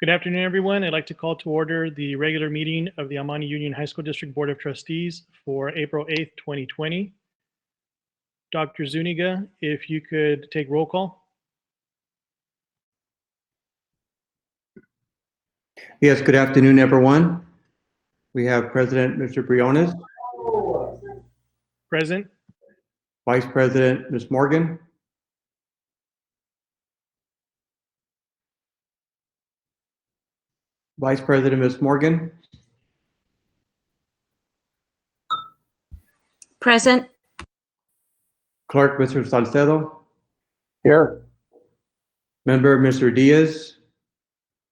Good afternoon, everyone. I'd like to call to order the regular meeting of the Almani Union High School District Board of Trustees for April 8th, 2020. Dr. Zuniga, if you could take roll call. Yes, good afternoon, everyone. We have President Mr. Briones, Present. Vice President Ms. Morgan, Vice President Ms. Morgan, Present. Clerk Mr. Salcedo, Here. Member Mr. Diaz.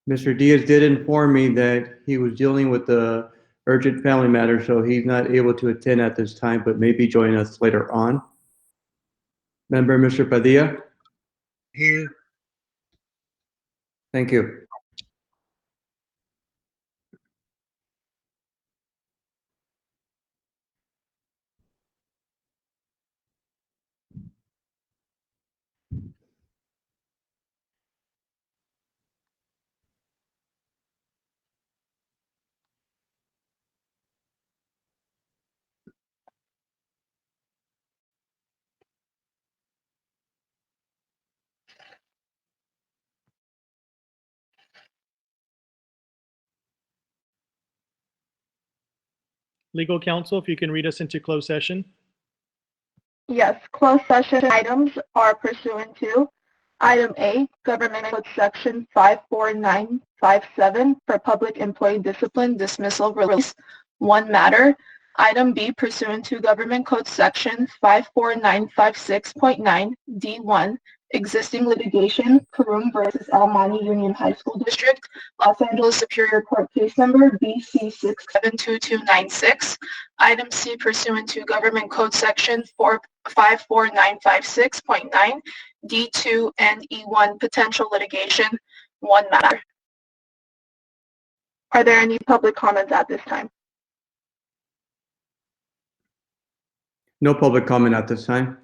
Mr. Diaz did inform me that he was dealing with the urgent family matter, so he's not able to attend at this time, but may be joining us later on. Member Mr. Padilla. Here. Thank you. Legal counsel, if you can read us into closed session. Yes, closed session items are pursuant to item A, Government Code Section 54957 for public employee discipline, dismissal, release, one matter. Item B, pursuant to Government Code Section 54956.9 D1, existing litigation, Karoom versus Almani Union High School District, Los Angeles Superior Court case number BC672296. Item C, pursuant to Government Code Section 54956.9 D2 and E1, potential litigation, one matter. Are there any public comments at this time? No public comment at this time.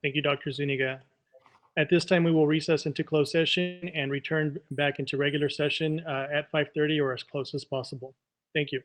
Thank you, Dr. Zuniga. At this time, we will recess into closed session and return back into regular session at 5:30 or as close as possible. Thank you.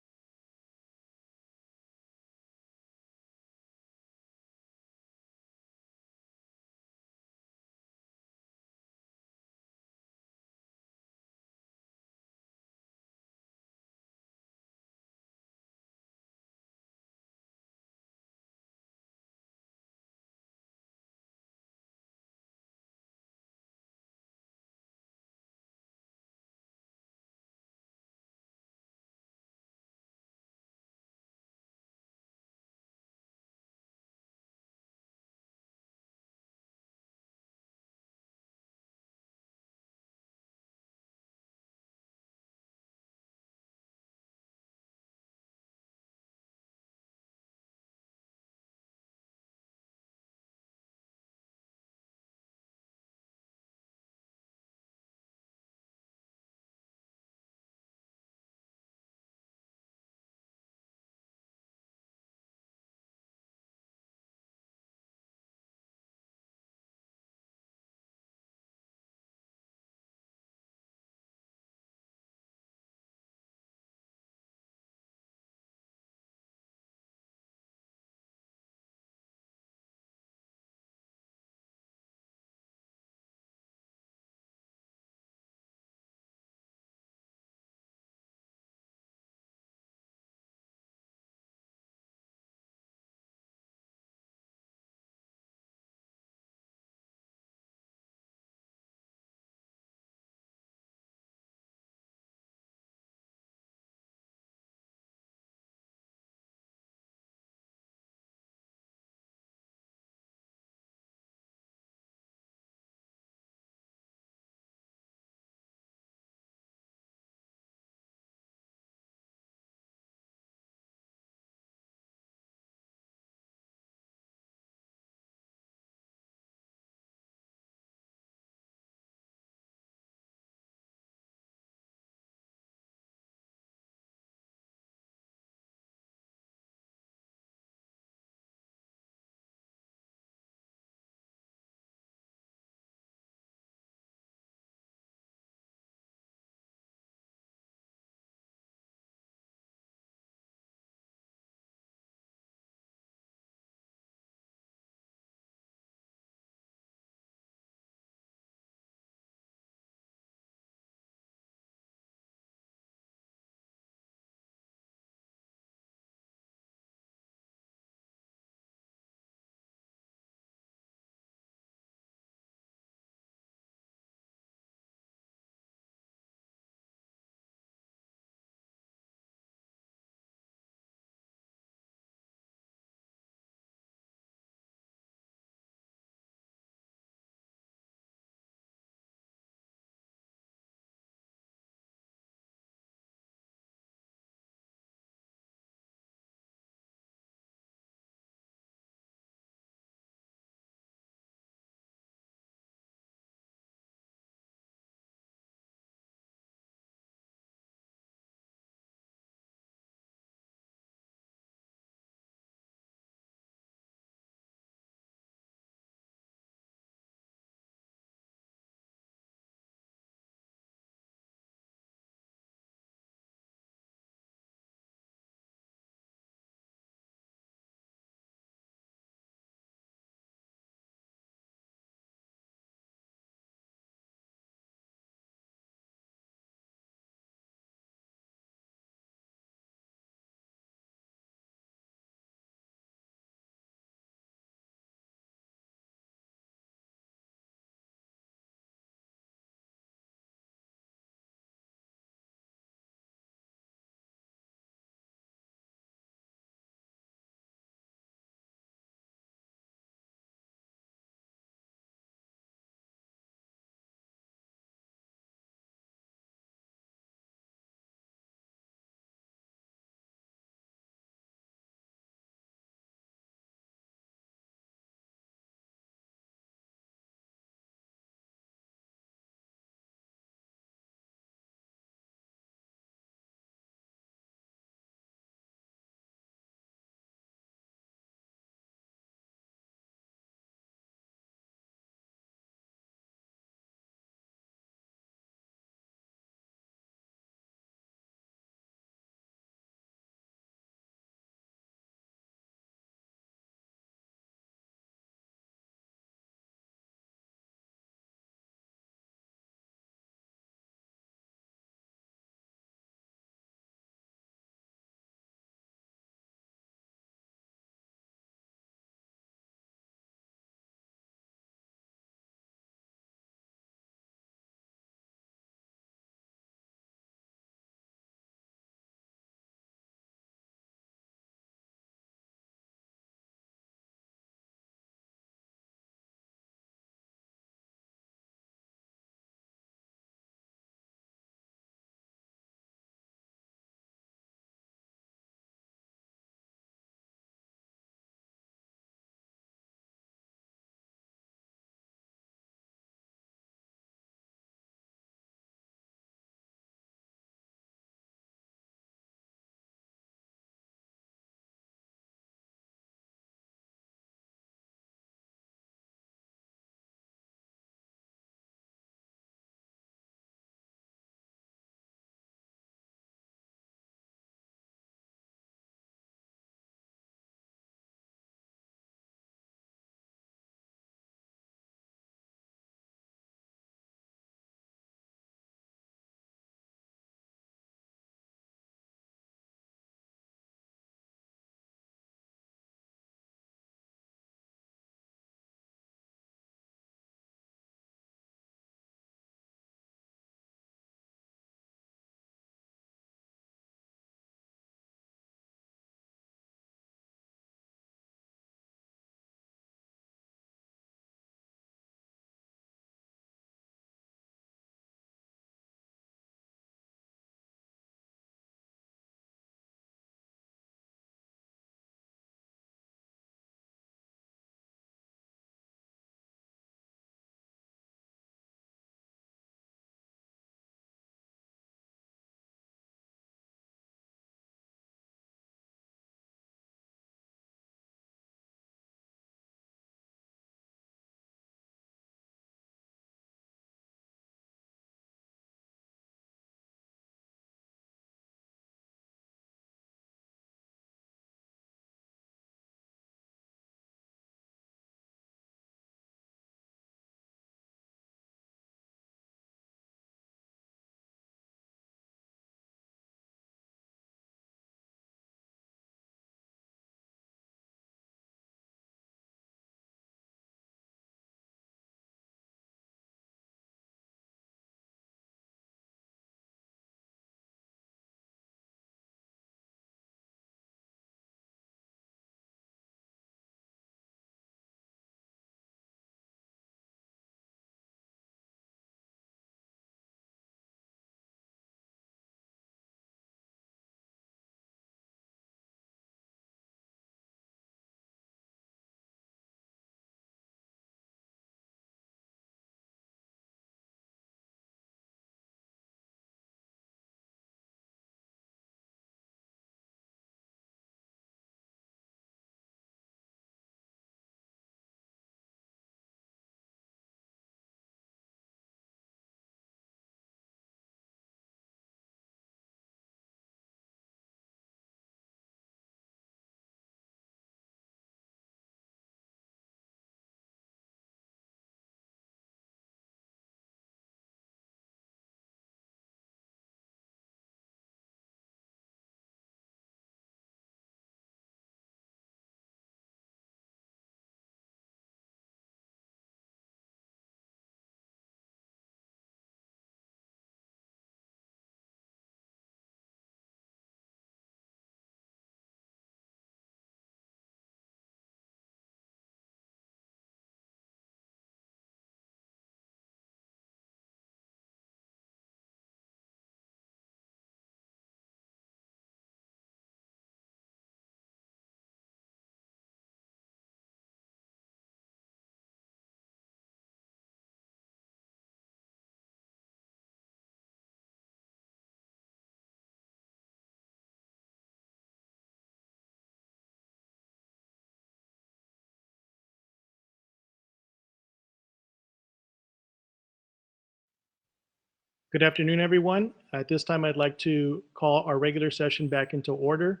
Good afternoon, everyone. At this time, I'd like to call our regular session back into order.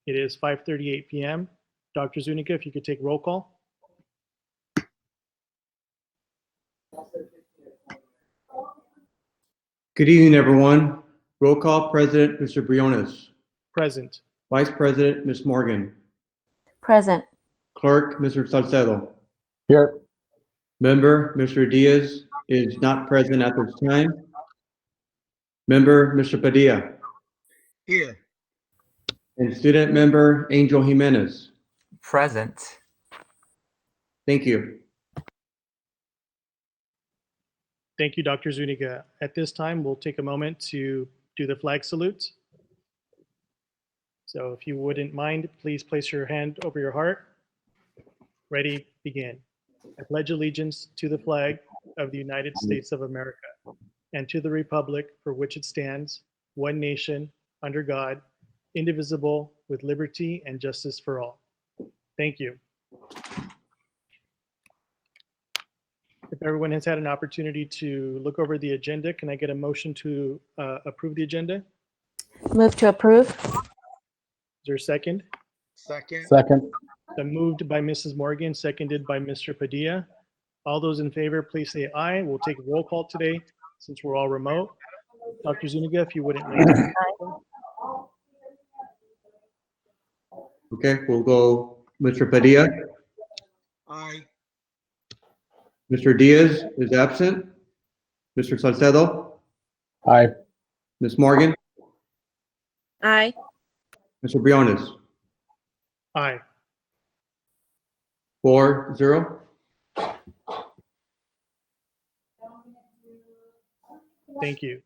It is 5:38 p.m. Dr. Zuniga, if you could take roll call. Good evening, everyone. Roll call, President, Mr. Briones. Present. Vice President, Ms. Morgan. Present. Clerk, Mr. Salcedo. Here. Member, Mr. Diaz is not present at this time. Member, Mr. Padilla. Here. And student member, Angel Jimenez. Present. Thank you. Thank you, Dr. Zuniga. At this time, we'll take a moment to do the flag salute. So if you wouldn't mind, please place your hand over your heart. Ready, begin. I pledge allegiance to the flag of the United States of America and to the republic for which it stands, one nation, under God, indivisible, with liberty and justice for all. Thank you. If everyone has had an opportunity to look over the agenda, can I get a motion to approve the agenda? Move to approve. Is there a second? Second. Second. So moved by Mrs. Morgan, seconded by Mr. Padilla. All those in favor, please say aye. We'll take a roll call today since we're all remote. Dr. Zuniga, if you wouldn't mind. Okay, we'll go Mr. Padilla. Aye. Mr. Diaz is absent. Mr. Salcedo. Aye. Ms. Morgan. Aye. Mr. Briones. Aye. 4-0. Thank you.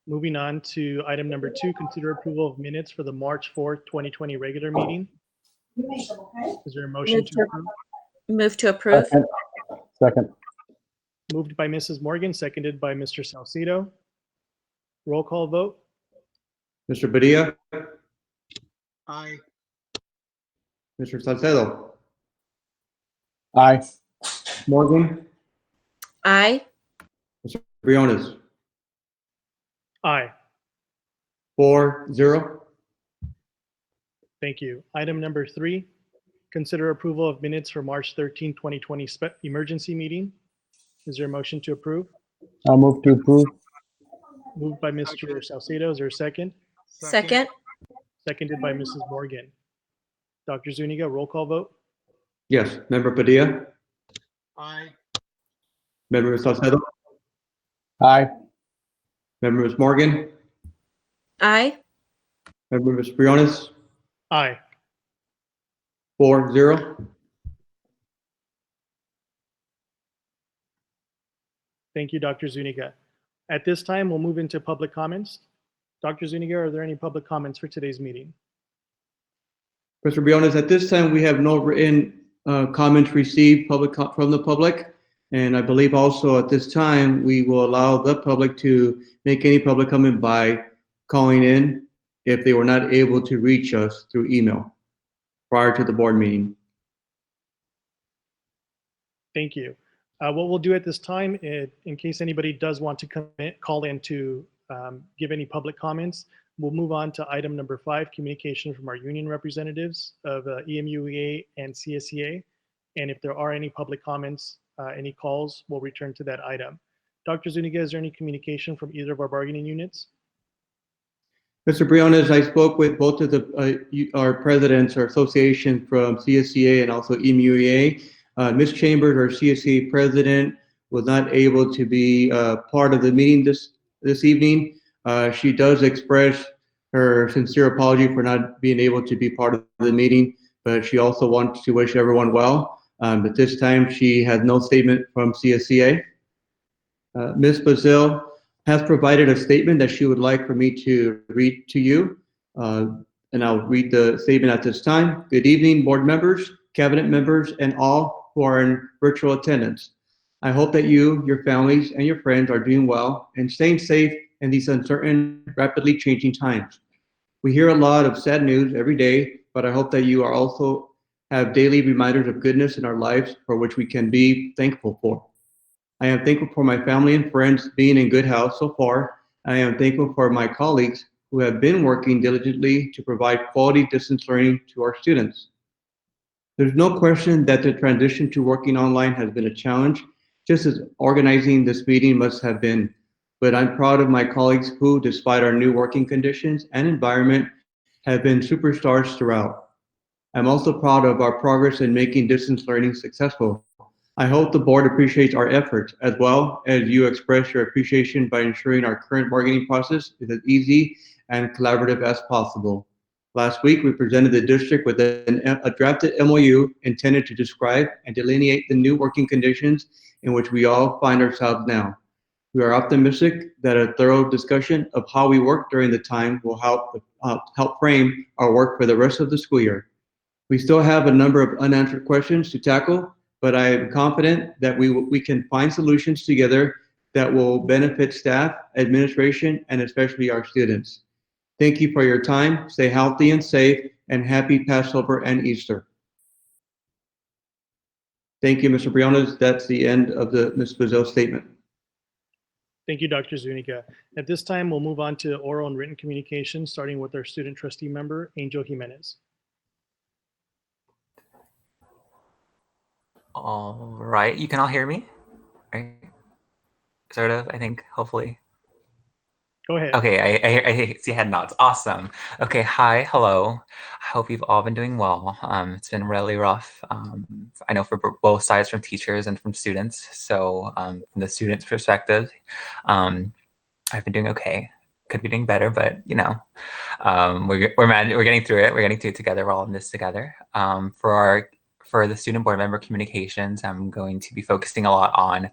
Moving on to item number 2, consider approval of minutes for the March 4th, 2020 regular meeting. Is there a motion to approve? Move to approve. Second. Second. Moved by Mrs. Morgan, seconded by Mr. Salcido. Roll call vote. Mr. Padilla. Aye. Mr. Salcedo. Aye. Morgan. Aye. Mr. Briones. Aye. 4-0. Thank you. Item number 3, consider approval of minutes for March 13, 2020 emergency meeting. Is there a motion to approve? I'll move to approve. Moved by Mr. Salcido. Is there a second? Second. Seconded by Mrs. Morgan. Dr. Zuniga, roll call vote. Yes. Member Padilla. Aye. Member Salcedo. Aye. Member Ms. Morgan. Aye. Member Ms. Briones. Aye. 4-0. Thank you, Dr. Zuniga. At this time, we'll move into public comments. Dr. Zuniga, are there any public comments for today's meeting? Mr. Briones, at this time, we have no written comments received from the public. And I believe also at this time, we will allow the public to make any public comment by calling in if they were not able to reach us through email prior to the board meeting. Thank you. What we'll do at this time, in case anybody does want to call in to give any public comments, we'll move on to item number 5, communication from our union representatives of EMUHSD and CSEA. And if there are any public comments, any calls, we'll return to that item. Dr. Zuniga, is there any communication from either of our bargaining units? Mr. Briones, I spoke with both of our presidents, our association from CSEA and also EMUHSD. Ms. Chambers, our CSEA president, was not able to be part of the meeting this evening. She does express her sincere apology for not being able to be part of the meeting, but she also wants to wish everyone well. But this time she has no statement from CSEA. Ms. Bazil has provided a statement that she would like for me to read to you. And I'll read the statement at this time. Good evening, board members, cabinet members, and all who are in virtual attendance. I hope that you, your families, and your friends are doing well and staying safe in these uncertain, rapidly changing times. We hear a lot of sad news every day, but I hope that you are also have daily reminders of goodness in our lives for which we can be thankful for. I am thankful for my family and friends being in good health so far. I am thankful for my colleagues who have been working diligently to provide quality distance learning to our students. There's no question that the transition to working online has been a challenge, just as organizing this meeting must have been. But I'm proud of my colleagues who, despite our new working conditions and environment, have been superstars throughout. I'm also proud of our progress in making distance learning successful. I hope the board appreciates our efforts as well as you express your appreciation by ensuring our current bargaining process is as easy and collaborative as possible. Last week, we presented the district with a drafted MOU intended to describe and delineate the new working conditions in which we all find ourselves now. We are optimistic that a thorough discussion of how we work during the time will help frame our work for the rest of the school year. We still have a number of unanswered questions to tackle, but I am confident that we can find solutions together that will benefit staff, administration, and especially our students. Thank you for your time. Stay healthy and safe, and happy Passover and Easter. Thank you, Mr. Briones. That's the end of Ms. Bazil's statement. Thank you, Dr. Zuniga. At this time, we'll move on to oral and written communication, starting with our student trustee member, Angel Jimenez. All right, you can all hear me, right? Sort of, I think, hopefully. Go ahead. Okay, I see head nods. Awesome. Okay, hi, hello. I hope you've all been doing well. It's been really rough. I know for both sides, from teachers and from students. So from the students' perspective, I've been doing okay. Could be doing better, but you know, we're getting through it. We're getting through it together. We're all in this together. For the student board member communications, I'm going to be focusing a lot on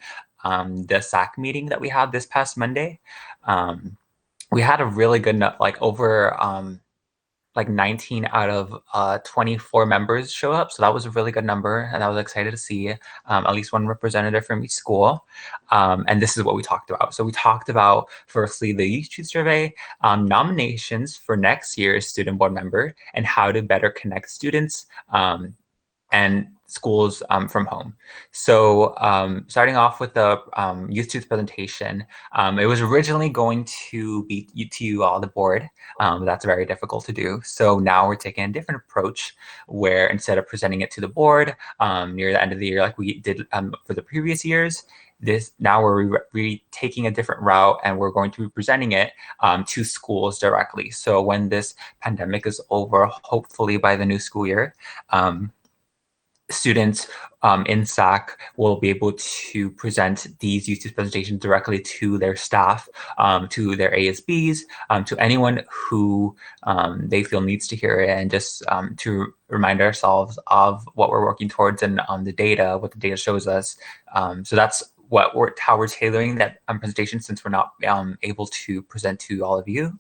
the SAC meeting that we had this past Monday. We had a really good, over 19 out of 24 members show up. So that was a really good number, and I was excited to see at least one representative from each school. And this is what we talked about. So we talked about, firstly, the youth truth survey, nominations for next year's student board member, and how to better connect students and schools from home. So starting off with the youth truth presentation, it was originally going to be to you all, the board. That's very difficult to do. So now we're taking a different approach, where instead of presenting it to the board near the end of the year like we did for the previous years, now we're taking a different route, and we're going to be presenting it to schools directly. So when this pandemic is over, hopefully by the new school year, students in SAC will be able to present these youth truth presentations directly to their staff, to their ASBs, to anyone who they feel needs to hear it, and just to remind ourselves of what we're working towards and the data, what the data shows us. So that's how we're tailoring that presentation, since we're not able to present to all of you.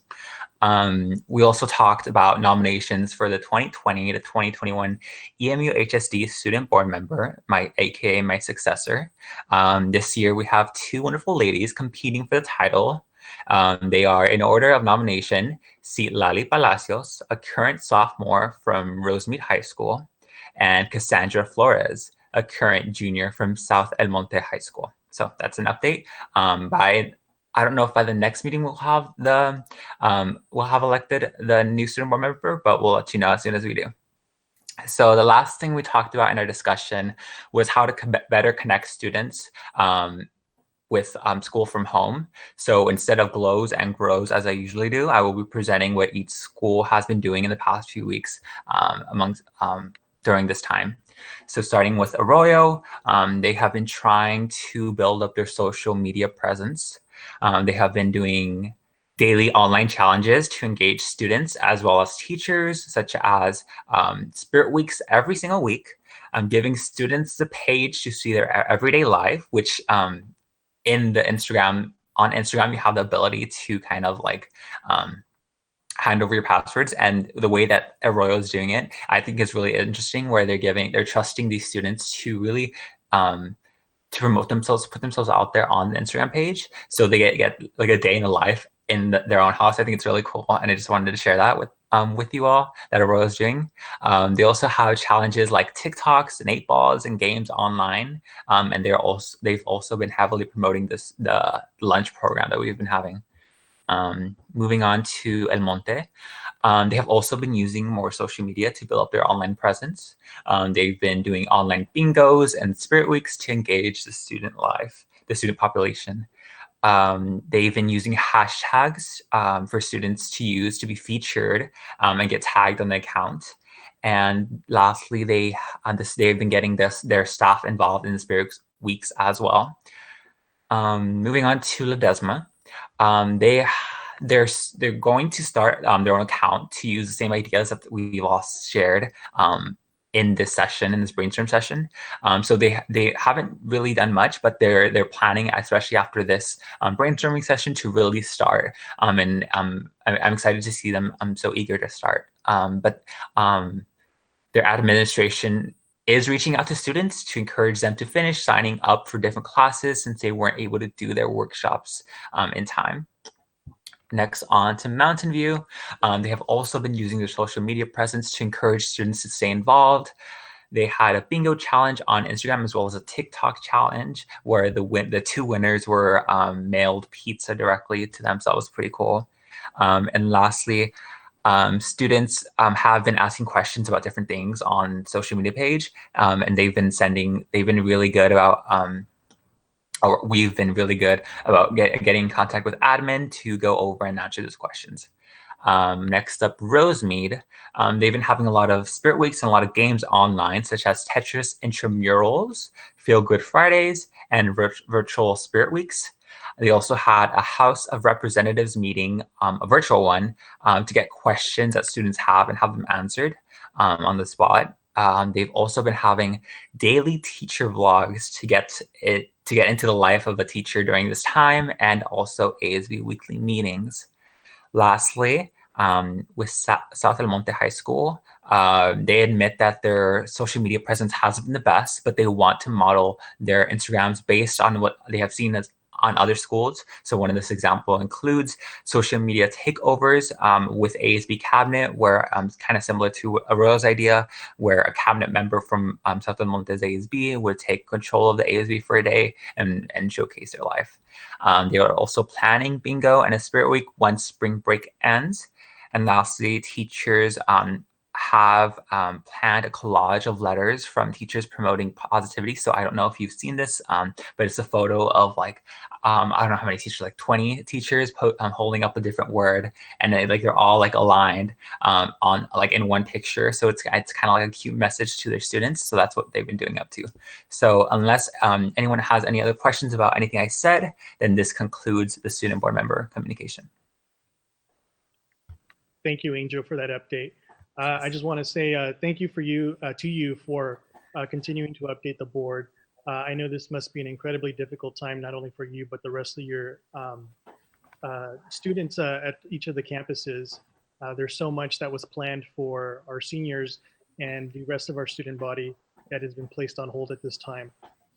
We also talked about nominations for the 2020 to 2021 EMUHSD student board member, aka my successor. This year we have two wonderful ladies competing for the title. They are, in order of nomination, Citlali Palacios, a current sophomore from Rosemead High School, and Cassandra Flores, a current junior from South El Monte High School. So that's an update. I don't know if by the next meeting we'll have elected the new student board member, but we'll let you know as soon as we do. So the last thing we talked about in our discussion was how to better connect students with school from home. So instead of glows and grows as I usually do, I will be presenting what each school has been doing in the past few weeks during this time. So starting with Arroyo, they have been trying to build up their social media presence. They have been doing daily online challenges to engage students as well as teachers, such as Spirit Weeks every single week, giving students the page to see their everyday life, which on Instagram, you have the ability to kind of hand over your passwords. And the way that Arroyo is doing it, I think is really interesting, where they're trusting these students to really to promote themselves, put themselves out there on the Instagram page. So they get like a day in the life in their own house. I think it's really cool. And I just wanted to share that with with you all that Aurora is doing. They also have challenges like TikToks and 8-balls and games online. And they've also been heavily promoting the lunch program that we've been having. Moving on to El Monte. They have also been using more social media to build up their online presence. They've been doing online bingos and spirit weeks to engage the student population. They've been using hashtags for students to use to be featured and get tagged on the account. And lastly, they've been getting their staff involved in the spirit weeks as well. Moving on to Ledesma. They're going to start their own account to use the same ideas that we've all shared in this brainstorm session. So they haven't really done much, but they're planning, especially after this brainstorming session, to really start. And I'm excited to see them. I'm so eager to start. But their administration is reaching out to students to encourage them to finish signing up for different classes since they weren't able to do their workshops in time. Next, on to Mountain View. They have also been using their social media presence to encourage students to stay involved. They had a bingo challenge on Instagram as well as a TikTok challenge where the two winners were mailed pizza directly to them. So that was pretty cool. And lastly, students have been asking questions about different things on social media page, and they've been really good about we've been really good about getting in contact with admin to go over and answer those questions. Next up, Rosemead. They've been having a lot of spirit weeks and a lot of games online, such as Tetris intramurals, Feel Good Fridays, and virtual spirit weeks. They also had a House of Representatives meeting, a virtual one, to get questions that students have and have them answered on the spot. They've also been having daily teacher vlogs to get into the life of a teacher during this time, and also ASB weekly meetings. Lastly, with South El Monte High School, they admit that their social media presence hasn't been the best, but they want to model their Instagrams based on what they have seen on other schools. So one of this example includes social media takeovers with ASB cabinet, where kind of similar to Aurora's idea, where a cabinet member from South El Monte's ASB would take control of the ASB for a day and showcase their life. They are also planning bingo and a spirit week once spring break ends. And lastly, teachers have planned a collage of letters from teachers promoting positivity. So I don't know if you've seen this, but it's a photo of like, I don't know how many teachers, like 20 teachers holding up a different word, and they're all like aligned on like in one picture. So it's kind of like a cute message to their students. So that's what they've been doing up to. So unless anyone has any other questions about anything I said, then this concludes the student board member communication. Thank you, Angel, for that update. I just want to say thank you to you for continuing to update the board. I know this must be an incredibly difficult time, not only for you, but the rest of your students at each of the campuses. There's so much that was planned for our seniors and the rest of our student body that has been placed on hold at this time.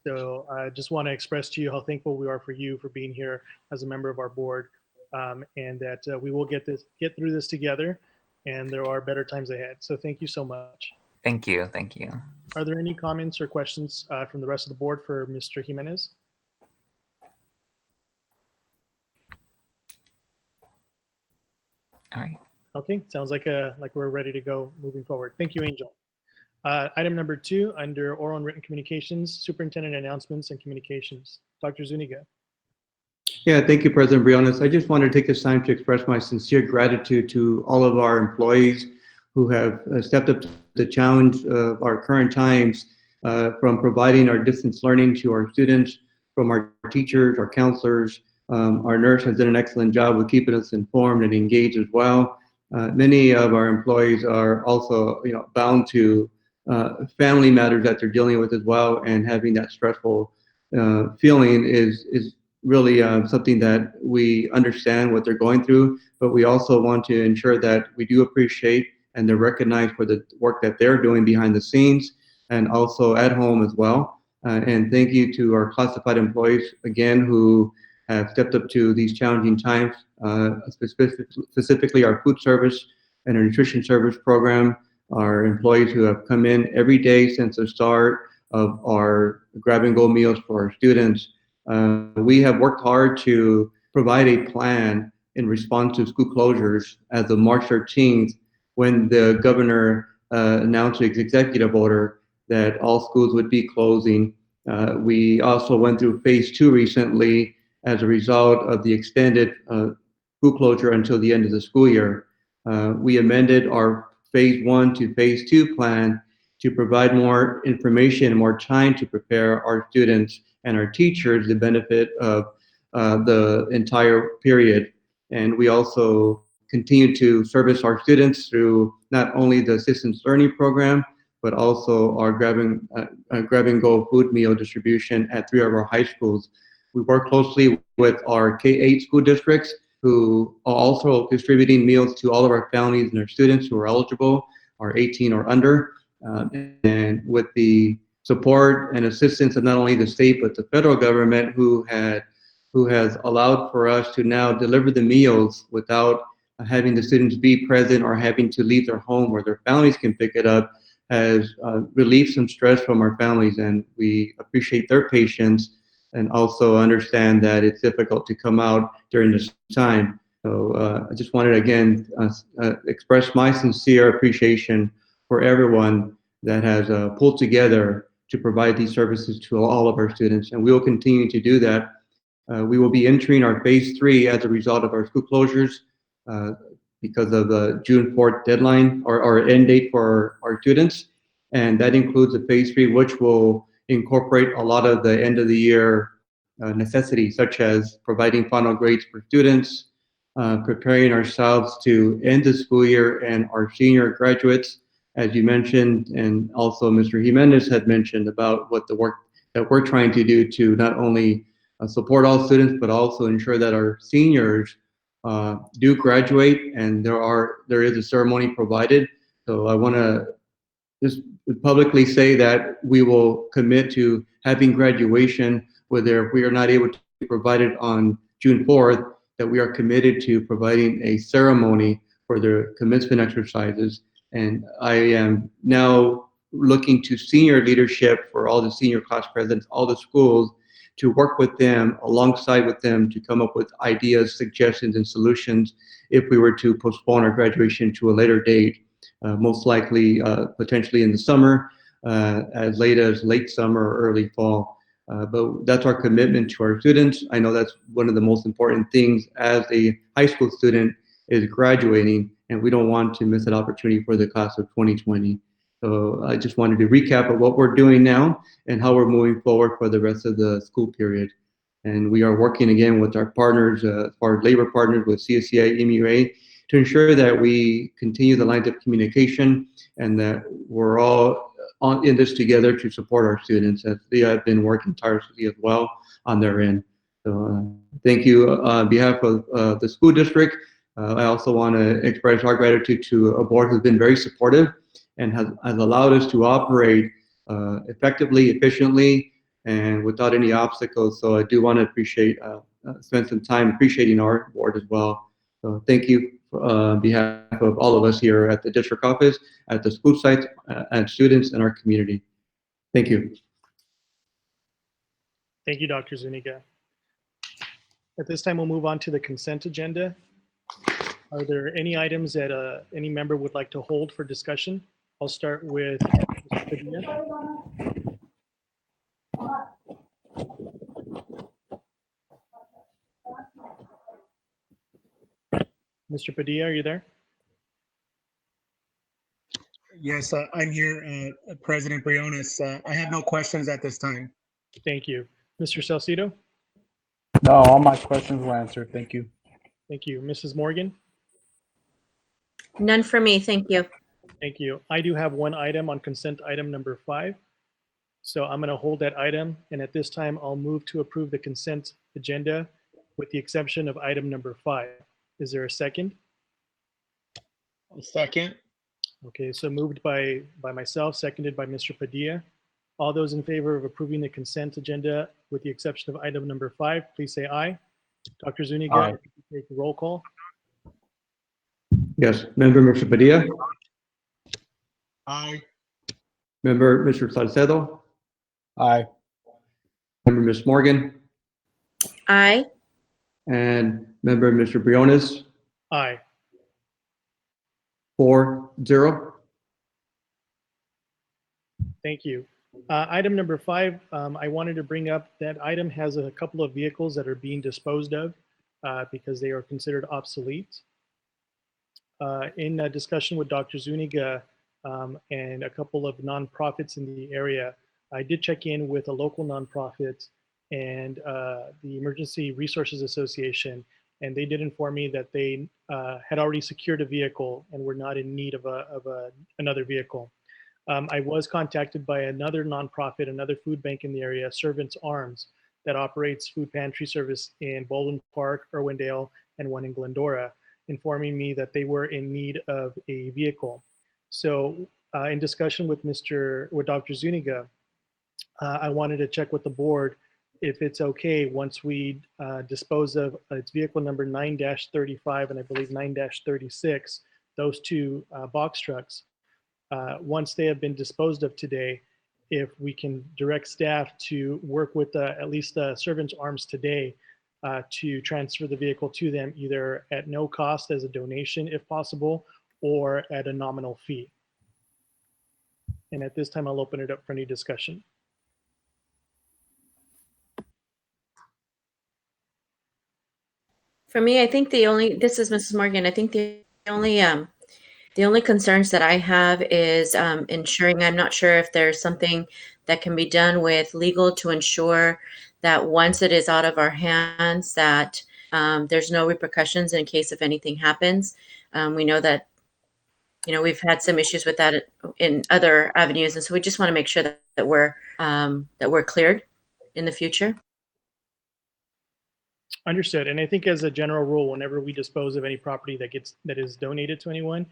So I just want to express to you how thankful we are for you for being here as a member of our board, and that we will get through this together, and there are better times ahead. So thank you so much. Thank you. Thank you. Are there any comments or questions from the rest of the board for Mr. Jimenez? All right. Okay, sounds like we're ready to go moving forward. Thank you, Angel. Item number 2, under oral and written communications, superintendent announcements and communications. Dr. Zuniga. Yeah, thank you, President Briones. I just want to take this time to express my sincere gratitude to all of our employees who have stepped up to the challenge of our current times, from providing our distance learning to our students, from our teachers, our counselors. Our nurse has done an excellent job with keeping us informed and engaged as well. Many of our employees are also, bound to family matters that they're dealing with as well, and having that stressful feeling is really something that we understand what they're going through, but we also want to ensure that we do appreciate and they're recognized for the work that they're doing behind the scenes and also at home as well. And thank you to our classified employees, again, who have stepped up to these challenging times, specifically our food service and our nutrition service program, our employees who have come in every day since the start of our grab and go meals for our students. We have worked hard to provide a plan in response to school closures as of March 13th, when the governor announced his executive order that all schools would be closing. We also went through phase 2 recently as a result of the extended school closure until the end of the school year. We amended our phase 1 to phase 2 plan to provide more information and more time to prepare our students and our teachers the benefit of the entire period. And we also continue to service our students through not only the assistance learning program, but also our grab and go food meal distribution at 3 of our high schools. We work closely with our K-8 school districts, who are also distributing meals to all of our families and our students who are eligible, are 18 or under. And with the support and assistance of not only the state, but the federal government, who has allowed for us to now deliver the meals without having the students be present or having to leave their home where their families can pick it up, has relieved some stress from our families. And we appreciate their patience and also understand that it's difficult to come out during this time. So I just wanted to again express my sincere appreciation for everyone that has pulled together to provide these services to all of our students, and we will continue to do that. We will be entering our phase 3 as a result of our school closures because of the June 4th deadline or end date for our students, and that includes a phase 3 which will incorporate a lot of the end of the year necessities, such as providing final grades for students, preparing ourselves to end the school year and our senior graduates, as you mentioned, and also Mr. Jimenez had mentioned about what the work that we're trying to do to not only support all students, but also ensure that our seniors do graduate, and there is a ceremony provided. So I want to just publicly say that we will commit to having graduation, whether if we are not able to provide it on June 4th, that we are committed to providing a ceremony for the commencement exercises. And I am now looking to senior leadership for all the senior class presidents, all the schools, to work with them, alongside with them, to come up with ideas, suggestions, and solutions if we were to postpone our graduation to a later date, most likely potentially in the summer, as late as late summer or early fall. But that's our commitment to our students. I know that's one of the most important things as a high school student is graduating, and we don't want to miss that opportunity for the class of 2020. So I just wanted to recap of what we're doing now and how we're moving forward for the rest of the school period. And we are working again with our partners, our labor partners with CSCI, EMUA, to ensure that we continue the lines of communication and that we're all in this together to support our students, as they have been working tirelessly as well on their end. So thank you on behalf of the school district. I also want to express our gratitude to a board who's been very supportive and has allowed us to operate effectively, efficiently, and without any obstacles. So I do want to spend some time appreciating our board as well. So thank you on behalf of all of us here at the district office, at the school sites, and students in our community. Thank you. Thank you, Dr. Zuniga. At this time, we'll move on to the consent agenda. Are there any items that any member would like to hold for discussion? I'll start with Mr. Padilla. Mr. Padilla, are you there? Yes, I'm here, President Briones. I have no questions at this time. Thank you. Mr. Salcido? No, all my questions were answered. Thank you. Thank you. Mrs. Morgan? None for me, thank you. Thank you. I do have one item on consent item number 5. So I'm going to hold that item, and at this time, I'll move to approve the consent agenda with the exception of item number 5. Is there a second? A second. Okay, so moved by myself, seconded by Mr. Padilla. All those in favor of approving the consent agenda with the exception of item number 5, please say aye. Dr. Zuniga, Aye. if you could take the roll call. Yes. Member Mr. Padilla? Aye. Member Mr. Salcedo? Aye. Member Ms. Morgan? Aye. And Member Mr. Briones? Aye. 4-0. Thank you. Item number 5, I wanted to bring up that item has a couple of vehicles that are being disposed of because they are considered obsolete. In a discussion with Dr. Zuniga and a couple of nonprofits in the area, I did check in with a local nonprofit and the Emergency Resources Association, and they did inform me that they had already secured a vehicle and were not in need of another vehicle. I was contacted by another nonprofit, another food bank in the area, Servants Arms, that operates food pantry service in Baldwin Park, Irwindale, and one in Glendora, informing me that they were in need of a vehicle. So in discussion with Dr. Zuniga, I wanted to check with the board if it's okay once we dispose of its vehicle number 9-35 and I believe 9-36, those two box trucks. Once they have been disposed of today, if we can direct staff to work with at least Servants Arms today to transfer the vehicle to them either at no cost as a donation if possible or at a nominal fee. And at this time, I'll open it up for any discussion. For me, I think this is Mrs. Morgan. I think the only concerns that I have is ensuring, I'm not sure if there's something that can be done with legal to ensure that once it is out of our hands, that there's no repercussions in case if anything happens. We know that, we've had some issues with that in other avenues. And so we just want to make sure that we're cleared in the future. Understood. And I think as a general rule, whenever we dispose of any property that is donated to anyone,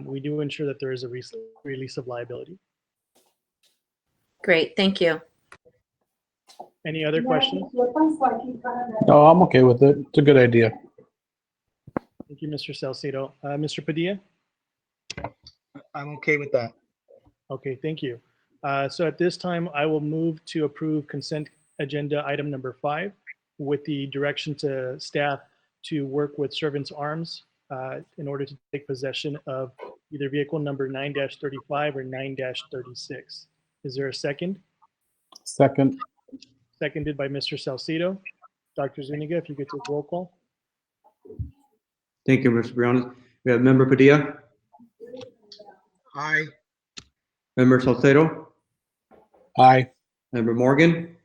we do ensure that there is a release of liability. Great, thank you. Any other questions? No, I'm okay with it. It's a good idea. Thank you, Mr. Salcedo. Mr. Padilla? I'm okay with that. Okay, thank you. So at this time, I will move to approve consent agenda item number 5 with the direction to staff to work with Servants Arms in order to take possession of either vehicle number 9-35 or 9-36. Is there a second? Second. Seconded by Mr. Salcedo. Dr. Zuniga, if you could take roll call. Thank you, Mr. Briones. We have Member Padilla? Aye. Member Salcedo? Aye. Member Morgan?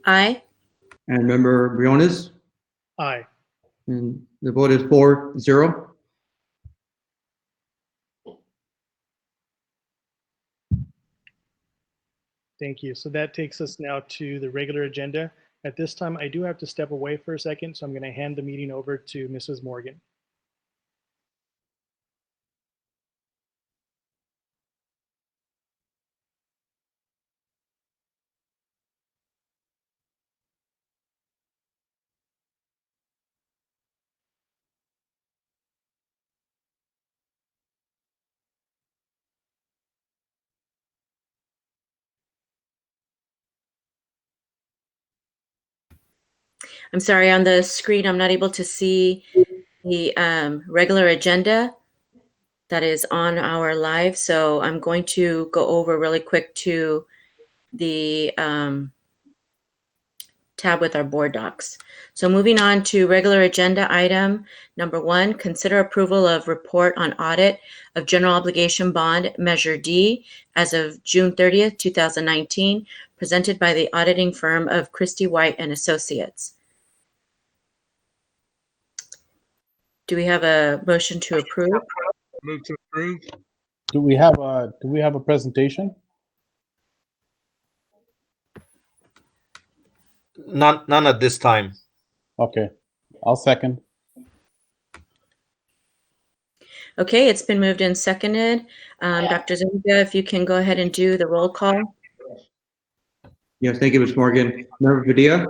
Aye. And Member Briones? Aye. And the vote is 4-0. Thank you. So that takes us now to the regular agenda. At this time, I do have to step away for a second, so I'm going to hand the meeting over to Mrs. Morgan. I'm sorry, on the screen, I'm not able to see the regular agenda that is on our live. So I'm going to go over really quick to the tab with our board docs. So moving on to regular agenda item number 1, consider approval of report on audit of general obligation bond measure D as of June 30th, 2019, presented by the auditing firm of Christie White and Associates. Do we have a motion to approve? Move to approve. Do we have a presentation? None at this time. Okay, I'll second. Okay, it's been moved and seconded. Dr. Zuniga, if you can go ahead and do the roll call. Yes, thank you, Ms. Morgan. Member Padilla?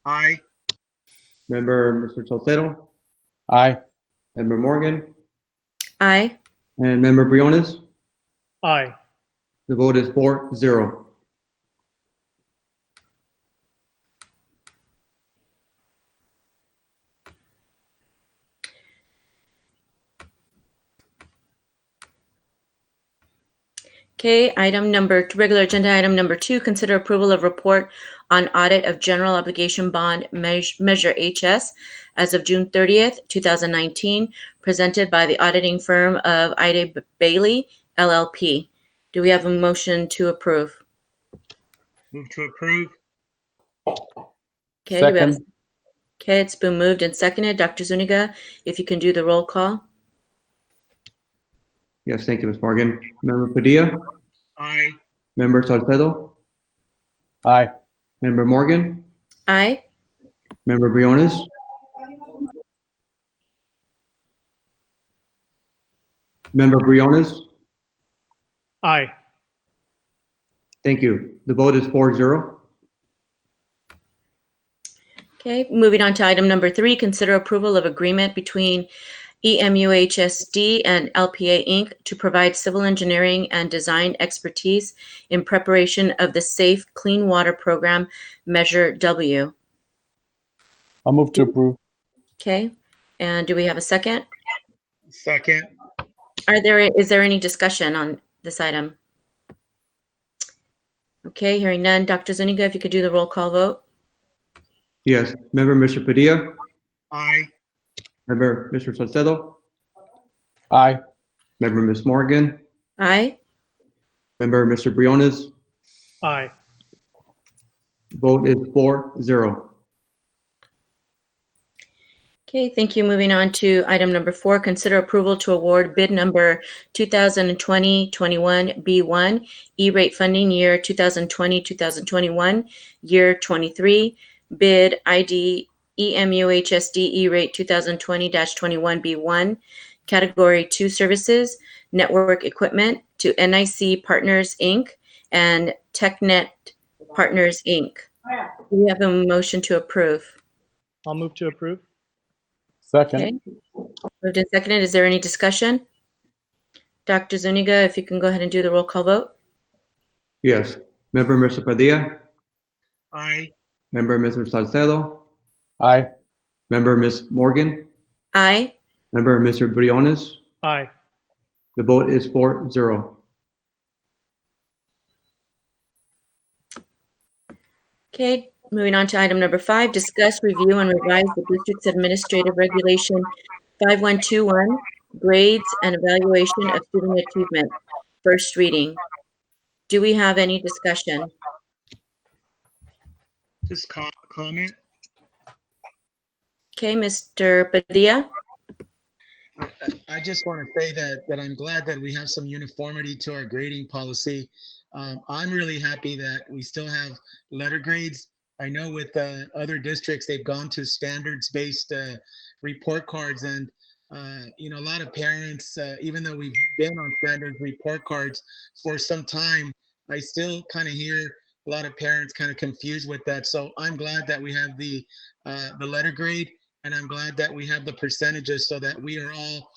Aye. Member Mr. Salcedo? Aye. Member Morgan, Aye. and Member Briones. Aye. The vote is 4-0. Okay, regular agenda item number 2, consider approval of report on audit of general obligation bond measure HS as of June 30th, 2019, presented by the auditing firm of Ida Bailey LLP. Do we have a motion to approve? Move to approve. Okay, do we have? Second. Okay, it's been moved and seconded. Dr. Zuniga, if you can do the roll call. Yes, thank you, Ms. Morgan. Member Padilla, Aye. Member Salcedo, Aye. Member Morgan, Aye. Member Briones, Member Briones. Aye. Thank you. The vote is 4-0. Okay, moving on to item number 3, consider approval of agreement between EMUHSD and LPA Inc. to provide civil engineering and design expertise in preparation of the Safe Clean Water Program Measure W. I'll move to approve. Okay, and do we have a second? Second. Is there any discussion on this item? Okay, hearing none. Dr. Zuniga, if you could do the roll call vote. Yes, Member Mr. Padilla, Aye. Member Mr. Salcedo, Aye. Member Ms. Morgan, Aye. Member Mr. Briones. Aye. Vote is 4-0. Okay, thank you. Moving on to item number 4, consider approval to award bid number 2020-21 B1 E-rate funding year 2020-2021, year 23, bid ID EMUHSD E-rate 2020-21 B1, category 2 services, network equipment to NIC Partners Inc. and TechNet Partners Inc. We have a motion to approve. I'll move to approve. Second. Okay. Moved and seconded. Is there any discussion? Dr. Zuniga, if you can go ahead and do the roll call vote. Yes, Member Mr. Padilla, Aye. Member Mr. Salcedo, Aye. Member Ms. Morgan, Aye. Member Mr. Briones. Aye. The vote is 4-0. Okay, moving on to item number 5, discuss, review, and revise the district's administrative regulation 5121, grades and evaluation of student achievement, first reading. Do we have any discussion? Just comment. Okay, Mr. Padilla? I just want to say that I'm glad that we have some uniformity to our grading policy. I'm really happy that we still have letter grades. I know with other districts, they've gone to standards-based report cards, and a lot of parents, even though we've been on standard report cards for some time, I still kind of hear a lot of parents kind of confused with that. So I'm glad that we have the letter grade, and I'm glad that we have the percentages so that we are all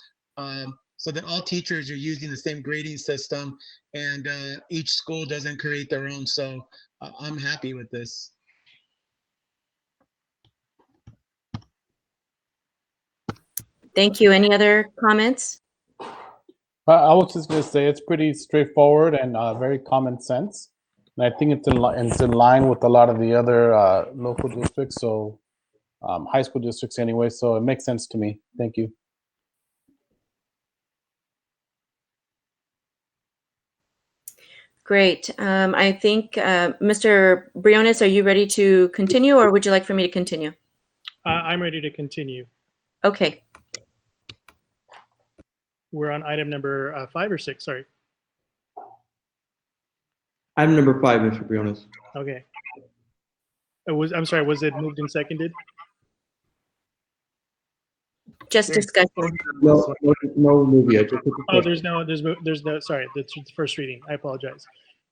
so that all teachers are using the same grading system, and each school doesn't create their own. So I'm happy with this. Thank you. Any other comments? I was just going to say it's pretty straightforward and very common sense. And I think it's in line with a lot of the other local districts, so high school districts anyway. So it makes sense to me. Thank you. Great. I think, Mr. Briones, are you ready to continue, or would you like for me to continue? I'm ready to continue. Okay. We're on item number 5 or 6, sorry. Item number 5, Mr. Briones. Okay. I'm sorry, was it moved and seconded? Just discussion. No move yet. Just Oh, there's no, sorry, that's the first reading. I apologize.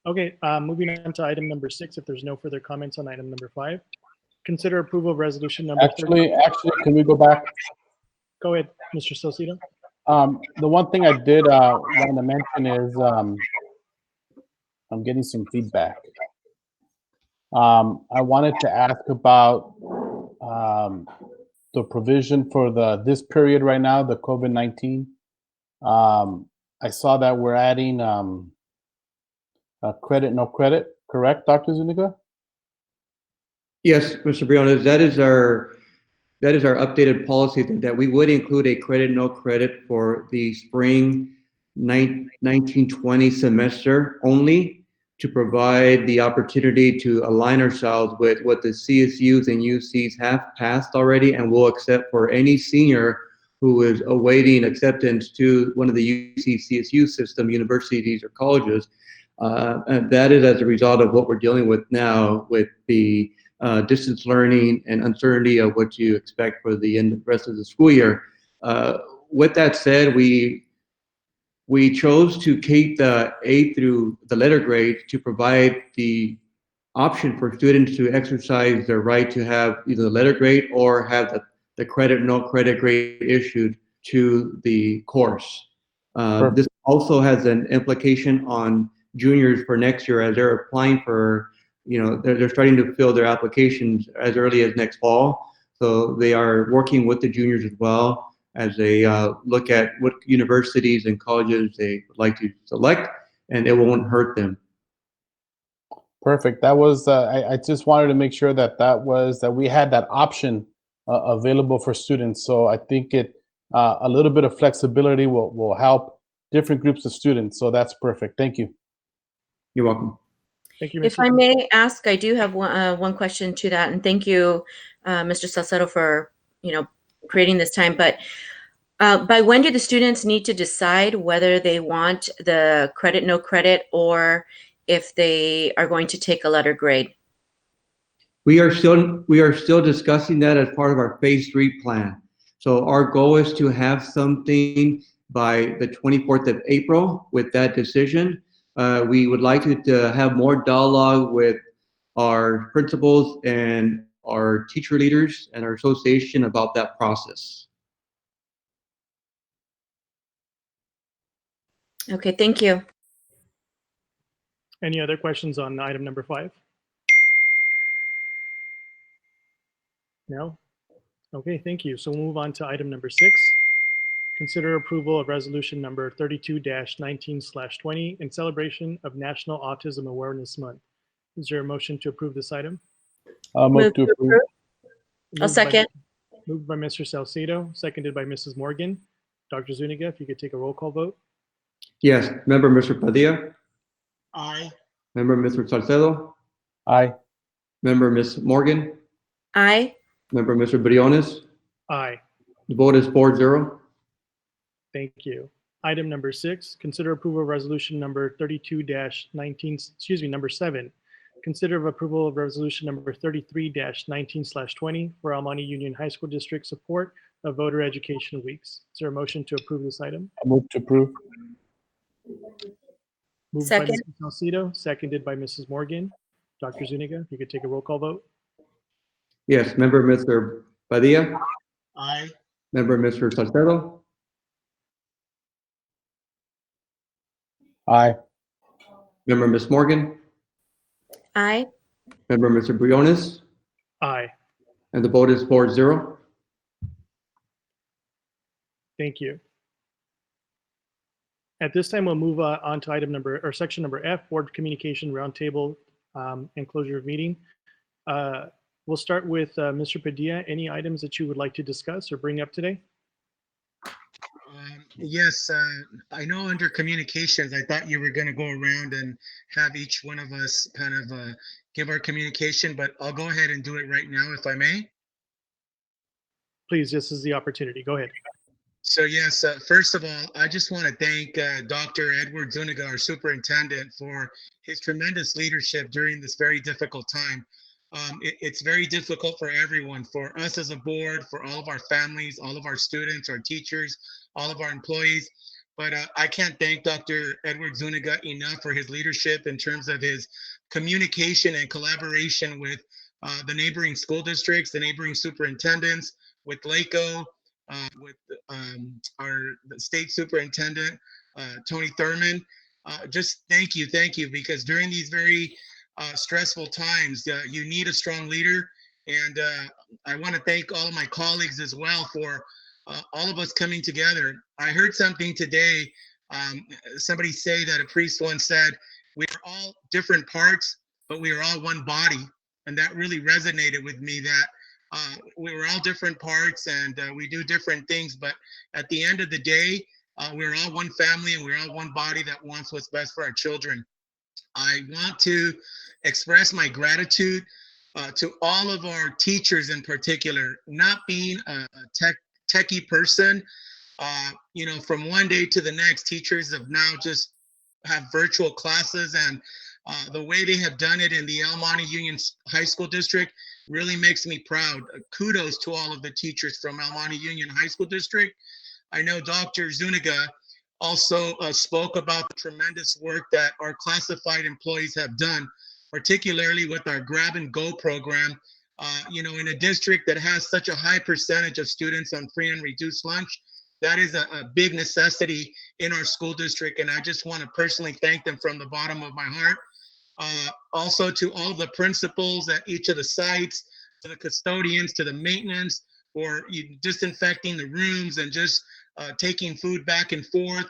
Okay, moving on to item number 6, if there's no further comments on item number 5. Consider approval of resolution number 30. Actually, can we go back? Go ahead, Mr. Salcido. The one thing I did want to mention is I'm getting some feedback. I wanted to ask about the provision for this period right now, the COVID-19. I saw that we're adding a credit, no credit, correct, Dr. Zuniga? Yes, Mr. Briones, that is our updated policy that we would include a credit, no credit for the spring 1920 semester only to provide the opportunity to align ourselves with what the CSUs and UCs have passed already and will accept for any senior who is awaiting acceptance to one of the UC CSU system, universities or colleges. And that is as a result of what we're dealing with now with the distance learning and uncertainty of what you expect for the rest of the school year. With that said, we chose to keep the A through the letter grade to provide the option for students to exercise their right to have either the letter grade or have the credit, no credit grade issued to the course. This also has an implication on juniors for next year as they're applying for, they're starting to fill their applications as early as next fall. So they are working with the juniors as well as they look at what universities and colleges they would like to select, and it won't hurt them. Perfect. That was, I just wanted to make sure that we had that option available for students. So I think a little bit of flexibility will help different groups of students. So that's perfect. Thank you. You're welcome. Thank you, If I may ask, I do have one question to that, and thank you, Mr. Salcedo, for creating this time. But by when do the students need to decide whether they want the credit, no credit, or if they are going to take a letter grade? We are still discussing that as part of our phase 3 plan. So our goal is to have something by the 24th of April with that decision. We would like to have more dialogue with our principals and our teacher leaders and our association about that process. Okay, thank you. Any other questions on item number 5? No? Okay, thank you. So we'll move on to item number 6. Consider approval of resolution number 32-19/20 in celebration of National Autism Awareness Month. Is there a motion to approve this item? Move to approve. I'll second. Moved by Mr. Salcedo, seconded by Mrs. Morgan. Dr. Zuniga, if you could take a roll call vote. Yes, member Mr. Padilla, Aye. member Mr. Salcedo, Aye. member Ms. Morgan, Aye. member Mr. Briones. Aye. The vote is 4-0. Thank you. Item number 6, consider approval of resolution number 32-19, number 7. Consider of approval of resolution number 33-19/20 for Almani Union High School District support of voter education weeks. Is there a motion to approve this item? Move to approve. Moved Second. by Mr. Salcido, seconded by Mrs. Morgan. Dr. Zuniga, if you could take a roll call vote. Yes, member Mr. Padilla, Aye. member Mr. Salcedo, Aye. member Ms. Morgan, Aye. member Mr. Briones, Aye. and the vote is 4-0. Thank you. At this time, we'll move on to section number F, Board Communication Roundtable and closure of meeting. We'll start with Mr. Padilla. Any items that you would like to discuss or bring up today? Yes, I know under communications, I thought you were going to go around and have each one of us kind of give our communication, but I'll go ahead and do it right now if I may. Please, this is the opportunity. Go ahead. So yes, first of all, I just want to thank Dr. Edward Zuniga, our superintendent, for his tremendous leadership during this very difficult time. It's very difficult for everyone, for us as a board, for all of our families, all of our students, our teachers, all of our employees. But I can't thank Dr. Edward Zuniga enough for his leadership in terms of his communication and collaboration with the neighboring school districts, the neighboring superintendents, with LACO, with the state superintendent, Tony Thurman. Just thank you, because during these very stressful times, you need a strong leader. And I want to thank all of my colleagues as well for all of us coming together. I heard something today. Somebody say that a priest once said, "We are all different parts, but we are all one body." And that really resonated with me, that we were all different parts and we do different things, but at the end of the day, we're all one family and we're all one body that wants what's best for our children. I want to express my gratitude to all of our teachers in particular. Not being a techie person, from one day to the next, teachers have now just have virtual classes, and the way they have done it in the El Monte Union High School District really makes me proud. Kudos to all of the teachers from El Monte Union High School District. I know Dr. Zuniga also spoke about the tremendous work that our classified employees have done, particularly with our grab and go program. In a district that has such a high percentage of students on free and reduced lunch, that is a big necessity in our school district. And I just want to personally thank them from the bottom of my heart. Also to all the principals at each of the sites, to the custodians, to the maintenance, for disinfecting the rooms and just taking food back and forth.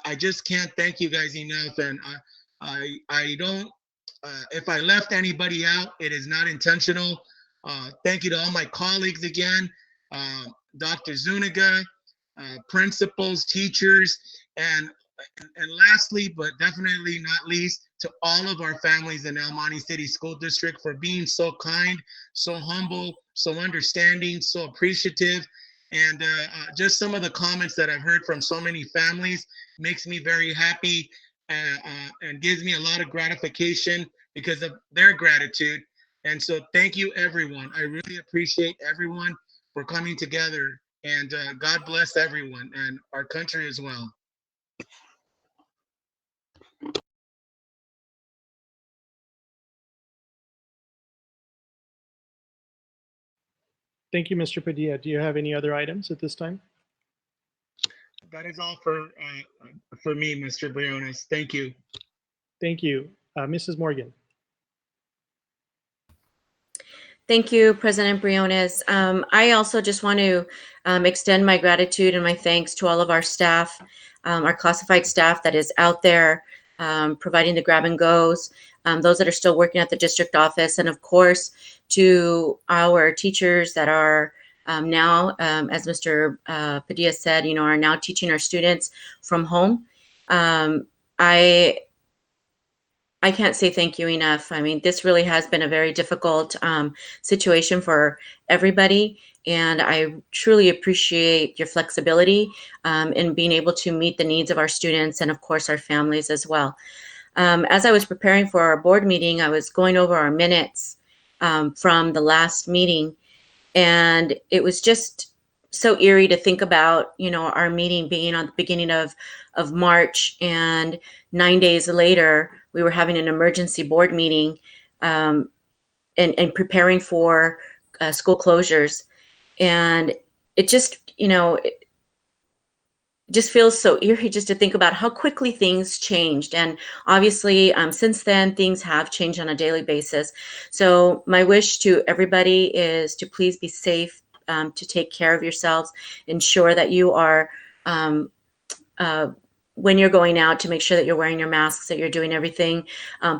I just can't thank you guys enough. And I don't, if I left anybody out, it is not intentional. Thank you to all my colleagues again, Dr. Zuniga, principals, teachers, and lastly, but definitely not least, to all of our families in El Monte City School District for being so kind, so humble, so understanding, so appreciative. And just some of the comments that I've heard from so many families makes me very happy and gives me a lot of gratification because of their gratitude. And so thank you, everyone. I really appreciate everyone for coming together. And God bless everyone and our country as well. Thank you, Mr. Padilla. Do you have any other items at this time? That is all for me, Mr. Briones. Thank you. Thank you. Mrs. Morgan. Thank you, President Briones. I also just want to extend my gratitude and my thanks to all of our staff, our classified staff that is out there providing the grab and goes, those that are still working at the district office, and of course to our teachers that are now, as Mr. Padilla said, are now teaching our students from home. I can't say thank you enough. I mean, this really has been a very difficult situation for everybody. And I truly appreciate your flexibility in being able to meet the needs of our students and, of course, our families as well. As I was preparing for our board meeting, I was going over our minutes from the last meeting. And it was just so eerie to think about, our meeting being on the beginning of March, and 9 days later, we were having an emergency board meeting and preparing for school closures. And it just, it just feels so eerie just to think about how quickly things changed. And obviously, since then, things have changed on a daily basis. So my wish to everybody is to please be safe, to take care of yourselves, ensure that you are, when you're going out, to make sure that you're wearing your masks, that you're doing everything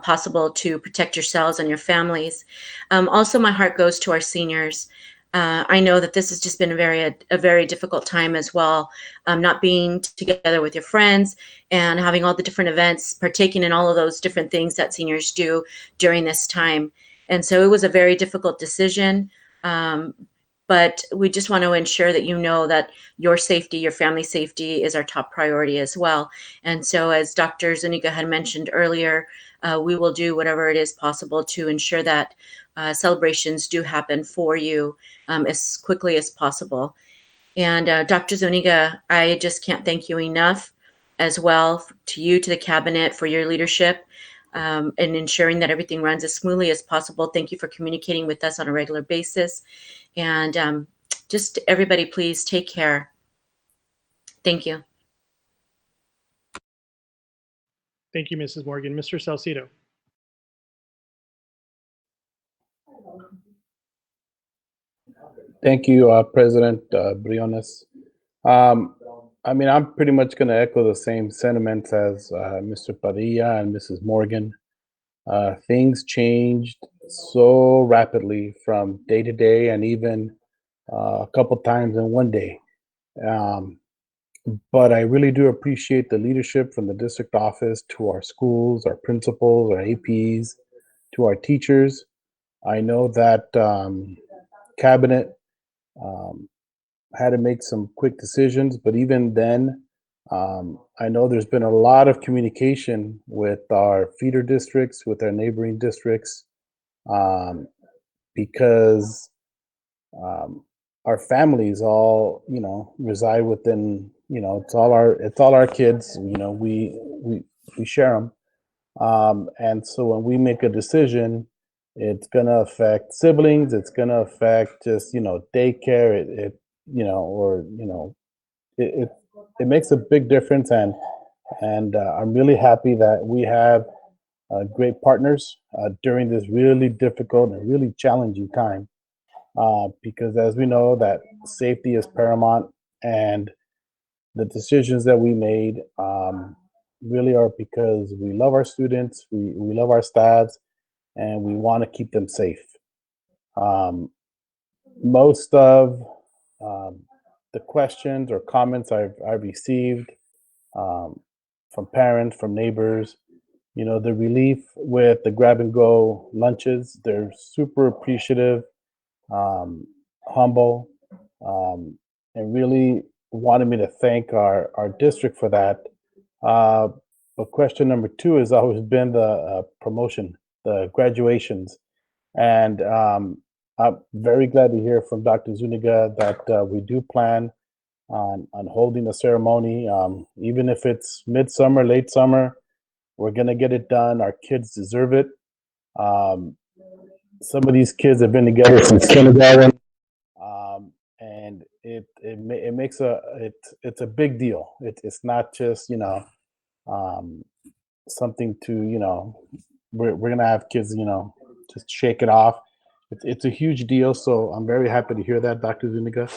possible to protect yourselves and your families. Also, my heart goes to our seniors. I know that this has just been a very difficult time as well, not being together with your friends and having all the different events, partaking in all of those different things that seniors do during this time. And so it was a very difficult decision. But we just want to ensure that that your safety, your family safety is our top priority as well. And so, as Dr. Zuniga had mentioned earlier, we will do whatever it is possible to ensure that celebrations do happen for you as quickly as possible. And Dr. Zuniga, I just can't thank you enough as well, to you, to the cabinet, for your leadership and ensuring that everything runs as smoothly as possible. Thank you for communicating with us on a regular basis. And just everybody, please take care. Thank you. Thank you, Mrs. Morgan. Mr. Salcido. Thank you, President Briones. I mean, I'm pretty much going to echo the same sentiments as Mr. Padilla and Mrs. Morgan. Things changed so rapidly from day to day, and even a couple times in one day. But I really do appreciate the leadership from the district office to our schools, our principals, our APs, to our teachers. I know that cabinet had to make some quick decisions, but even then, I know there's been a lot of communication with our feeder districts, with our neighboring districts, because our families all, reside within, it's all our kids. We share them, and so when we make a decision, it's gonna affect siblings. It's gonna affect just daycare. It makes a big difference, and I'm really happy that we have great partners during this really difficult and really challenging time. Because as we know, that safety is paramount, and the decisions that we made really are because we love our students, we love our staffs, and we want to keep them safe. Most of the questions or comments I've received from parents, from neighbors, the relief with the grab and go lunches, they're super appreciative, humble, and really wanted me to thank our district for that. But question number 2 has always been the promotion, the graduations. And I'm very glad to hear from Dr. Zuniga that we do plan on holding a ceremony, even if it's midsummer, late summer. We're gonna get it done. Our kids deserve it. Some of these kids have been together since kindergarten, and it makes it's a big deal. It's not just something to we're gonna have kids just shake it off. It's a huge deal. So I'm very happy to hear that, Dr. Zuniga.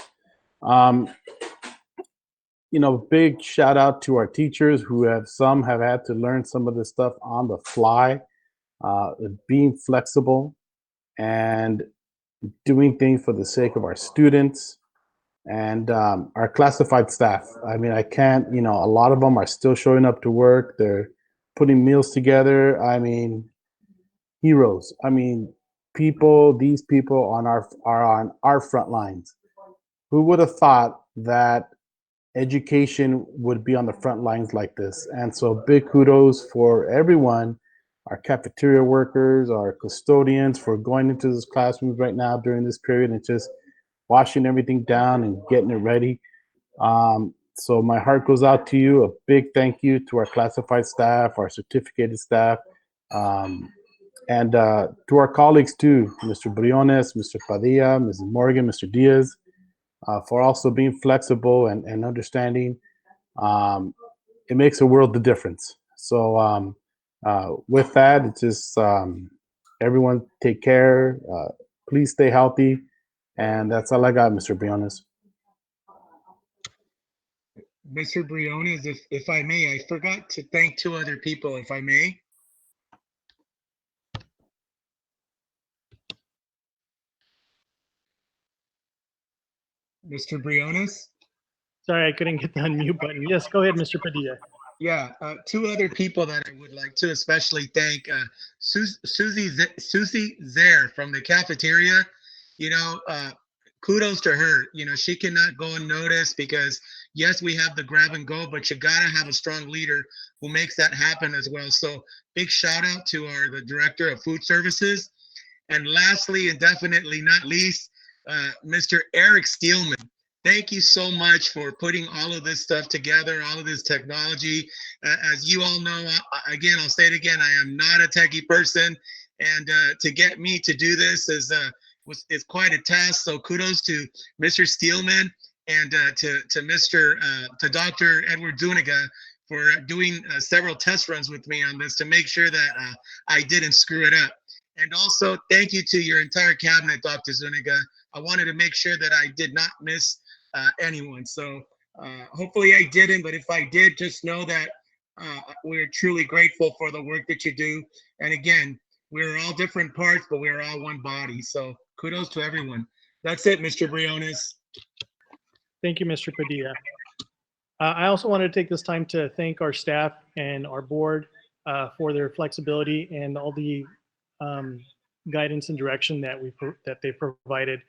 Big shout out to our teachers who have had to learn some of this stuff on the fly, being flexible and doing things for the sake of our students and our classified staff. I mean, I can't, a lot of them are still showing up to work. They're putting meals together. I mean, heroes. I mean, these people are on our front lines. Who would have thought that education would be on the front lines like this? And so big kudos for everyone, our cafeteria workers, our custodians, for going into those classrooms right now during this period and just washing everything down and getting it ready. So my heart goes out to you. A big thank you to our classified staff, our certificated staff, and to our colleagues too, Mr. Briones, Mr. Padilla, Mrs. Morgan, Mr. Diaz, for also being flexible and understanding. It makes a world of difference. So with that, it's just everyone take care. Please stay healthy. And that's all I got, Mr. Briones. Mr. Briones, if I may, I forgot to thank 2 other people, if I may. Mr. Briones? Sorry, I couldn't get the unmute button. Yes, go ahead, Mr. Padilla. Yeah, 2 other people that I would like to especially thank. Susie Zare from the cafeteria. Kudos to her. She cannot go unnoticed because yes, we have the grab and go, but you gotta have a strong leader who makes that happen as well. So big shout out to the director of food services. And lastly, and definitely not least, Mr. Eric Steelman. Thank you so much for putting all of this stuff together, all of this technology. As you all know, again, I'll say it again, I am not a techie person. And to get me to do this is is quite a task. So kudos to Mr. Steelman and to Dr. Edward Zuniga for doing several test runs with me on this to make sure that I didn't screw it up. And also thank you to your entire cabinet, Dr. Zuniga. I wanted to make sure that I did not miss anyone. So hopefully I didn't, but if I did, just know that we're truly grateful for the work that you do. And again, we're all different parts, but we're all one body. So kudos to everyone. That's it, Mr. Briones. Thank you, Mr. Padilla. I also wanted to take this time to thank our staff and our board for their flexibility and all the guidance and direction that they provided.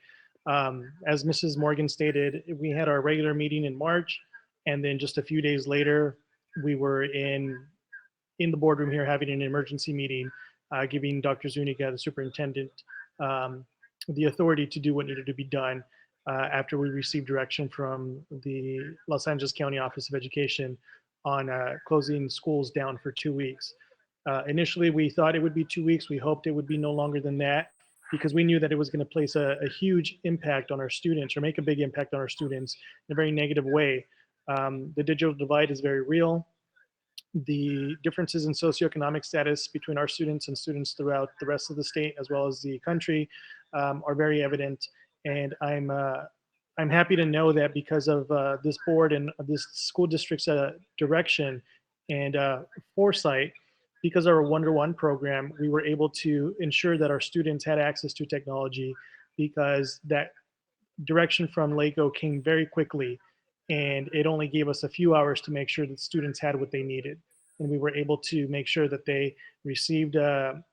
As Mrs. Morgan stated, we had our regular meeting in March, and then just a few days later, we were in the boardroom here having an emergency meeting, giving Dr. Zuniga, the superintendent, the authority to do what needed to be done after we received direction from the Los Angeles County Office of Education on closing schools down for 2 weeks. Initially, we thought it would be 2 weeks. We hoped it would be no longer than that because we knew that it was going to place a huge impact on our students or make a big impact on our students in a very negative way. The digital divide is very real. The differences in socioeconomic status between our students and students throughout the rest of the state as well as the country are very evident. And I'm happy to know that because of this board and this school district's direction and foresight, because of our one-to-one program, we were able to ensure that our students had access to technology because that direction from LACO came very quickly, and it only gave us a few hours to make sure that students had what they needed. And we were able to make sure that they received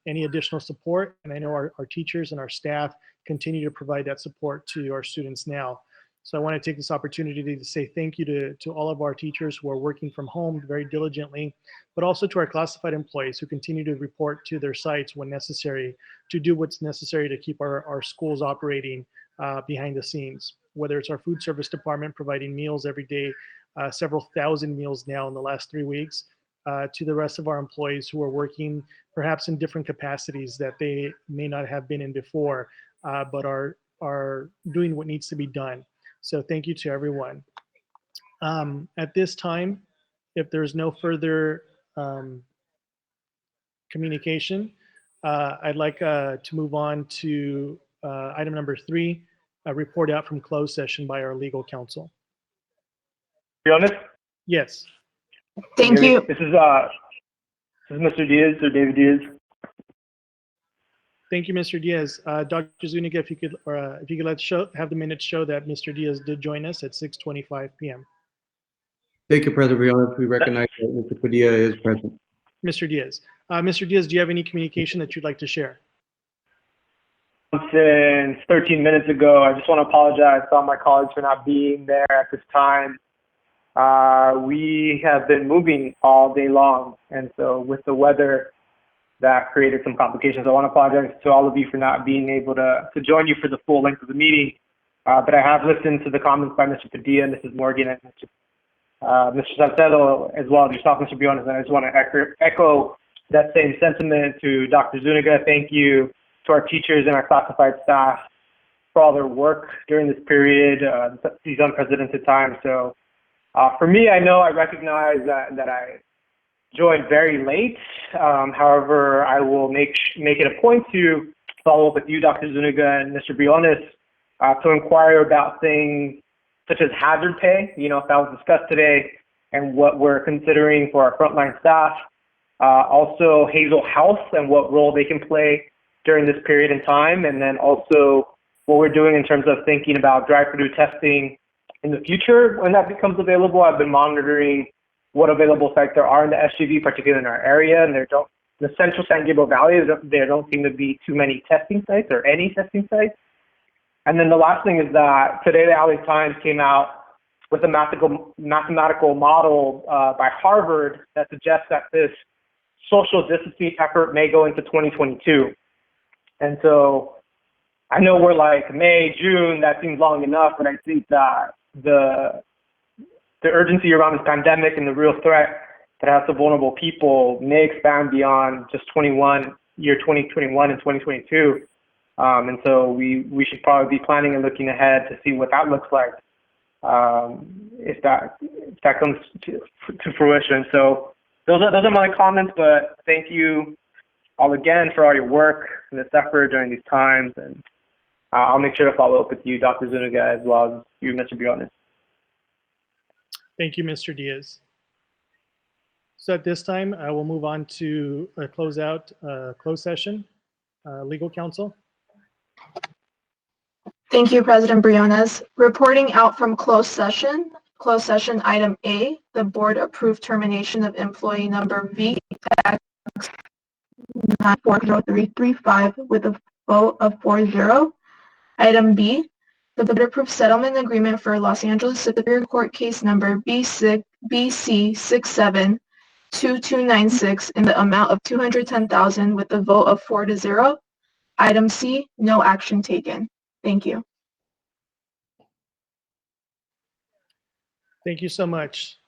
any additional support. And I know our teachers and our staff continue to provide that support to our students now. So I want to take this opportunity to say thank you to all of our teachers who are working from home very diligently, but also to our classified employees who continue to report to their sites when necessary to do what's necessary to keep our schools operating behind the scenes, whether it's our food service department providing meals every day, several thousand meals now in the last 3 weeks, to the rest of our employees who are working perhaps in different capacities that they may not have been in before, but are doing what needs to be done. So thank you to everyone. At this time, if there's no further communication, I'd like to move on to item number 3, a report out from closed session by our legal counsel. Be honest? Yes. Thank you. This is Mr. Diaz or David Diaz. Thank you, Mr. Diaz. Dr. Zuniga, if you could have the minutes show that Mr. Diaz did join us at 6:25 p.m. Thank you, President Briones. We recognize that Mr. Padilla is present. Mr. Diaz. Mr. Diaz, do you have any communication that you'd like to share? Since 13 minutes ago, I just want to apologize to all my colleagues for not being there at this time. We have been moving all day long, and so with the weather, that created some complications. I want to apologize to all of you for not being able to join you for the full length of the meeting, but I have listened to the comments by Mr. Padilla, Mrs. Morgan, and Mr. Salcedo, as well as yourself, Mr. Briones, and I just want to echo that same sentiment to Dr. Zuniga. Thank you to our teachers and our classified staff for all their work during this period, these unprecedented times. So for me, I know I recognize that I joined very late. However, I will make it a point to follow up with you, Dr. Zuniga and Mr. Briones, to inquire about things such as hazard pay, if that was discussed today, and what we're considering for our frontline staff. Also, Hazel House and what role they can play during this period in time, and then also what we're doing in terms of thinking about drive-through testing in the future when that becomes available. I've been monitoring what available sites there are in the SGV, particularly in our area, and the central San Gabriel Valley, there don't seem to be too many testing sites or any testing sites. And then the last thing is that today the LA Times came out with a mathematical model by Harvard that suggests that this social distancing effort may go into 2022. And so I know we're like May, June, that seems long enough, but I think that the urgency around this pandemic and the real threat that has to vulnerable people may expand beyond just 2021 and 2022. And so we should probably be planning and looking ahead to see what that looks like if that comes to fruition. So those are my comments, but thank you all again for all your work and this effort during these times. And I'll make sure to follow up with you, Dr. Zuniga, as well as you, Mr. Briones. Thank you, Mr. Diaz. So at this time, I will move on to a closed session. Legal counsel. Thank you, President Briones. Reporting out from closed session item A, the board approved termination of employee number V940335 with a vote of 4-0. Item B, the board approved settlement agreement for Los Angeles Superior Court case number BC672296 in the amount of $210,000 with a vote of 4-0. Item C, no action taken. Thank you. Thank you so much.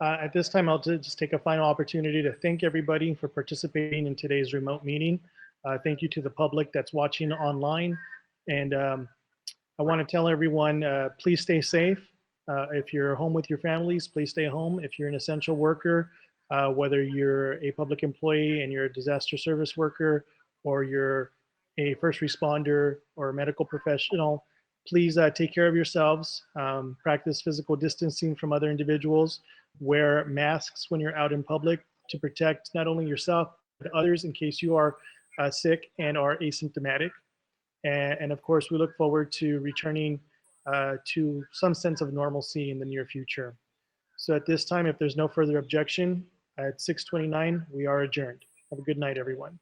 At this time, I'll just take a final opportunity to thank everybody for participating in today's remote meeting. Thank you to the public that's watching online. And I want to tell everyone, please stay safe. If you're home with your families, please stay home. If you're an essential worker, whether you're a public employee and you're a disaster service worker, or you're a first responder or a medical professional, please take care of yourselves. Practice physical distancing from other individuals. Wear masks when you're out in public to protect not only yourself, but others in case you are sick and are asymptomatic. And of course, we look forward to returning to some sense of normalcy in the near future. So at this time, if there's no further objection, at 6:29, we are adjourned. Have a good night, everyone.